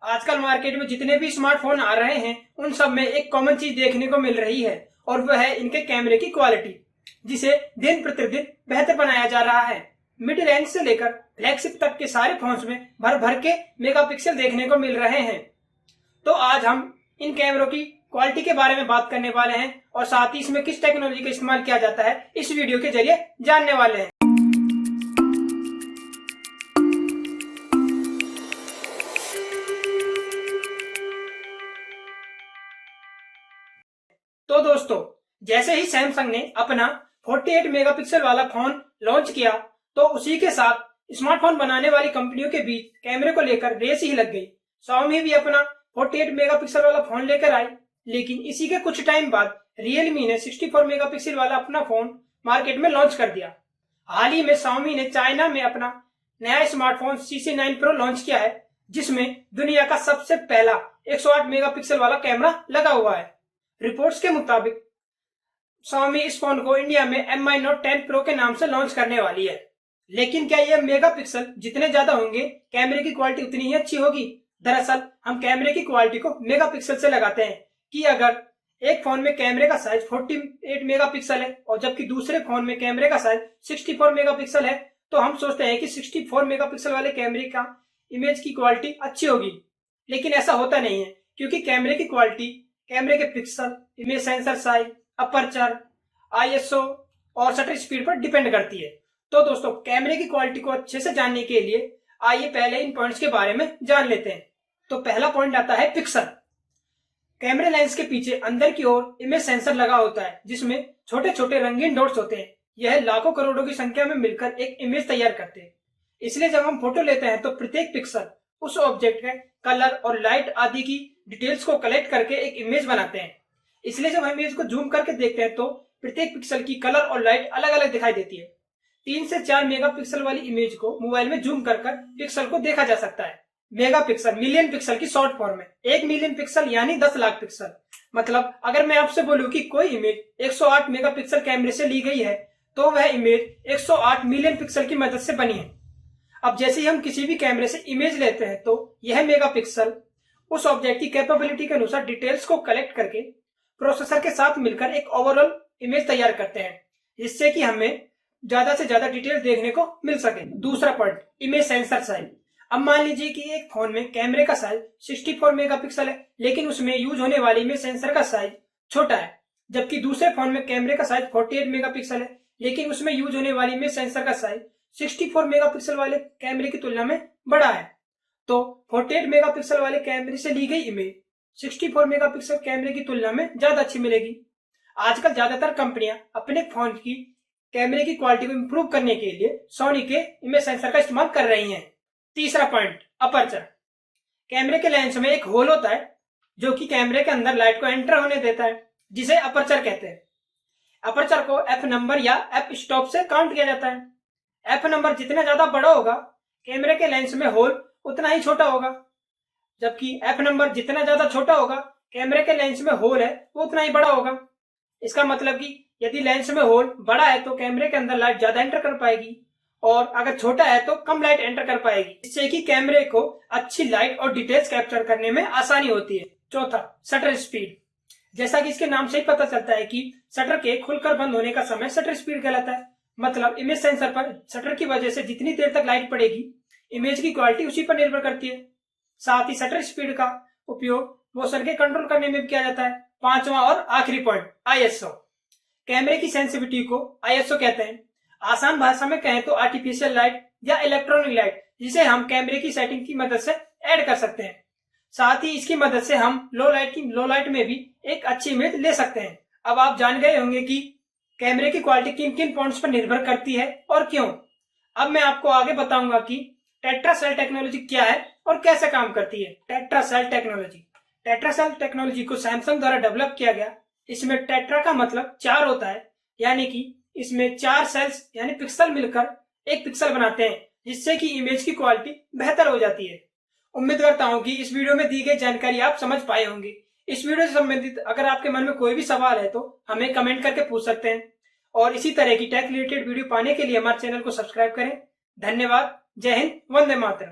आजकल मार्केट में जितने भी स्मार्टफोन आ रहे हैं उन सब में एक कॉमन चीज देखने को मिल रही है और वह है इनके कैमरे की क्वालिटी, जिसे दिन प्रतिदिन बेहतर बनाया जा रहा है। मिड रेंज से लेकर फ्लैगशिप तक के सारे फोन्स में भर भर के मेगापिक्सल देखने को मिल रहे हैं। तो आज हम इन कैमरों की क्वालिटी के बारे में बात करने वाले हैं और साथ ही इसमें किस टेक्नोलॉजी का इस्तेमाल किया जाता है इस वीडियो के जरिए जानने वाले हैं। तो दोस्तों, जैसे ही सैमसंग ने अपना 48 मेगापिक्सल वाला फोन लॉन्च किया तो उसी के साथ स्मार्टफोन बनाने वाली कंपनियों के बीच कैमरे को लेकर रेस ही लग गई। Xiaomi भी अपना 48 मेगापिक्सल वाला फोन लेकर आई, लेकिन इसी के कुछ टाइम बाद Realme ने 64 मेगापिक्सल वाला अपना फोन मार्केट में लॉन्च कर दिया। हाल ही में Xiaomi ने चाइना में अपना नया स्मार्टफोन CC9 Pro लॉन्च किया है, जिसमें दुनिया का सबसे पहला 108 मेगापिक्सल वाला कैमरा लगा हुआ है। रिपोर्ट्स के मुताबिक Xiaomi इस फोन को इंडिया में Mi Note 10 Pro के नाम से लॉन्च करने वाली है। लेकिन क्या ये मेगापिक्सल जितने ज्यादा होंगे कैमरे की क्वालिटी उतनी ही अच्छी होगी? दरअसल हम कैमरे की क्वालिटी को मेगापिक्सल से लगाते हैं कि अगर एक फोन में कैमरे का साइज 48 मेगापिक्सल है और जबकि दूसरे फोन में कैमरे का साइज 64 मेगापिक्सल है तो हम सोचते हैं कि 64 मेगापिक्सल वाले कैमरे का इमेज की क्वालिटी अच्छी होगी। लेकिन ऐसा होता नहीं है, क्योंकि कैमरे की क्वालिटी कैमरे के pixel, image sensor size, aperture, ISO और शटर स्पीड पर डिपेंड करती है। तो दोस्तों, कैमरे की क्वालिटी को अच्छे से जानने के लिए आइए पहले इन पॉइंट्स के बारे में जान लेते हैं। तो पहला पॉइंट आता है पिक्सल। कैमरे लेंस के पीछे अंदर की ओर इमेज सेंसर लगा होता है, जिसमें छोटे छोटे रंगीन डॉट्स होते हैं। यह लाखों करोड़ों की संख्या में मिलकर एक इमेज तैयार करते हैं। इसलिए जब हम फोटो लेते हैं तो प्रत्येक पिक्सल उस ऑब्जेक्ट के कलर और लाइट आदि की डिटेल्स को कलेक्ट करके एक इमेज बनाते हैं। इसलिए जब हम इमेज को जूम करके देखते हैं तो प्रत्येक पिक्सल की कलर और लाइट अलग अलग दिखाई देती है। 3 से 4 मेगापिक्सल वाली इमेज को मोबाइल में जूम कर पिक्सल को देखा जा सकता है। मेगापिक्सल मिलियन पिक्सल की शॉर्ट फॉर्म है। 1 मिलियन पिक्सल यानी 10 लाख पिक्सल। मतलब अगर मैं आपसे बोलूं कि कोई इमेज 108 मेगापिक्सल कैमरे से ली गई है तो वह इमेज 108 मिलियन पिक्सल की मदद से बनी है। अब जैसे ही हम किसी भी कैमरे से इमेज लेते हैं तो यह मेगापिक्सल उस ऑब्जेक्ट की कैपेबिलिटी के अनुसार डिटेल्स को कलेक्ट करके प्रोसेसर के साथ मिलकर एक ओवरऑल इमेज तैयार करते हैं, जिससे कि हमें ज्यादा से ज्यादा डिटेल्स देखने को मिल सके। दूसरा पॉइंट, इमेज सेंसर साइज। अब मान लीजिए कि एक फोन में कैमरे का साइज 64 मेगापिक्सल है, लेकिन उसमें यूज होने वाली इमेज सेंसर का साइज छोटा है। जबकि दूसरे फोन में कैमरे का साइज 48 मेगापिक्सल है, लेकिन उसमें यूज होने वाली इमेज सेंसर का साइज 64 मेगापिक्सल वाले कैमरे की तुलना में बड़ा है। तो 48 मेगापिक्सल वाले कैमरे से ली गई इमेज 64 मेगापिक्सल कैमरे की तुलना में ज्यादा अच्छी मिलेगी। आजकल ज्यादातर कंपनियां अपने फोन की कैमरे की क्वालिटी को इंप्रूव करने के लिए सोनी के इमेज सेंसर का इस्तेमाल कर रही हैं। तीसरा पॉइंट, अपर्चर। कैमरे के लेंस में एक होल होता है जो कि कैमरे के अंदर लाइट को एंटर होने देता है, जिसे अपर्चर कहते हैं। अपर्चर को f नंबर या f स्टॉप से काउंट किया जाता है। f नंबर जितना ज्यादा बड़ा होगा कैमरे के लेंस में होल उतना ही छोटा होगा, जबकि f नंबर जितना ज्यादा छोटा होगा कैमरे के लेंस में होल है वो उतना ही बड़ा होगा। इसका मतलब कि यदि लेंस में होल बड़ा है तो कैमरे के अंदर लाइट ज्यादा एंटर कर पाएगी और अगर छोटा है तो कम लाइट एंटर कर पाएगी, जिससे कि कैमरे को अच्छी लाइट और डिटेल्स कैप्चर करने में आसानी होती है। चौथा, शटर स्पीड। जैसा कि इसके नाम से ही पता चलता है कि शटर के खुलकर बंद होने का समय शटर स्पीड कहलाता है। मतलब इमेज सेंसर पर शटर की वजह से जितनी देर तक लाइट पड़ेगी इमेज की क्वालिटी उसी पर निर्भर करती है। साथ ही शटर स्पीड का उपयोग मोशन के कंट्रोल करने में भी किया जाता है। पांचवा और आखिरी पॉइंट, ISO। कैमरे की सेंसिटिविटी को ISO कहते हैं। आसान भाषा में कहें तो आर्टिफिशियल लाइट या इलेक्ट्रॉनिक लाइट, जिसे हम कैमरे की सेटिंग की मदद से ऐड कर सकते हैं। साथ ही इसकी मदद से हम लो लाइट में भी एक अच्छी इमेज ले सकते हैं। अब आप जान गए होंगे कि कैमरे की क्वालिटी किन किन पॉइंट्स पर निर्भर करती है और क्यों। अब मैं आपको आगे बताऊंगा कि टेट्रा सेल टेक्नोलॉजी क्या है और कैसे काम करती है। टेट्रा सेल टेक्नोलॉजी को सैमसंग द्वारा डेवलप किया गया। इसमें टेट्रा का मतलब 4 होता है, यानी कि इसमें 4 सेल्स यानी पिक्सल मिलकर एक पिक्सल बनाते हैं, जिससे कि इमेज की क्वालिटी बेहतर हो जाती है। उम्मीद करता हूं कि इस वीडियो में दी गई जानकारी आप समझ पाए होंगे। इस वीडियो से संबंधित अगर आपके मन में कोई भी सवाल है तो हमें कमेंट करके पूछ सकते हैं और इसी तरह की टेक रिलेटेड वीडियो पाने के लिए हमारे चैनल को सब्सक्राइब करें। धन्यवाद। जय हिंद, वंदे मातरम।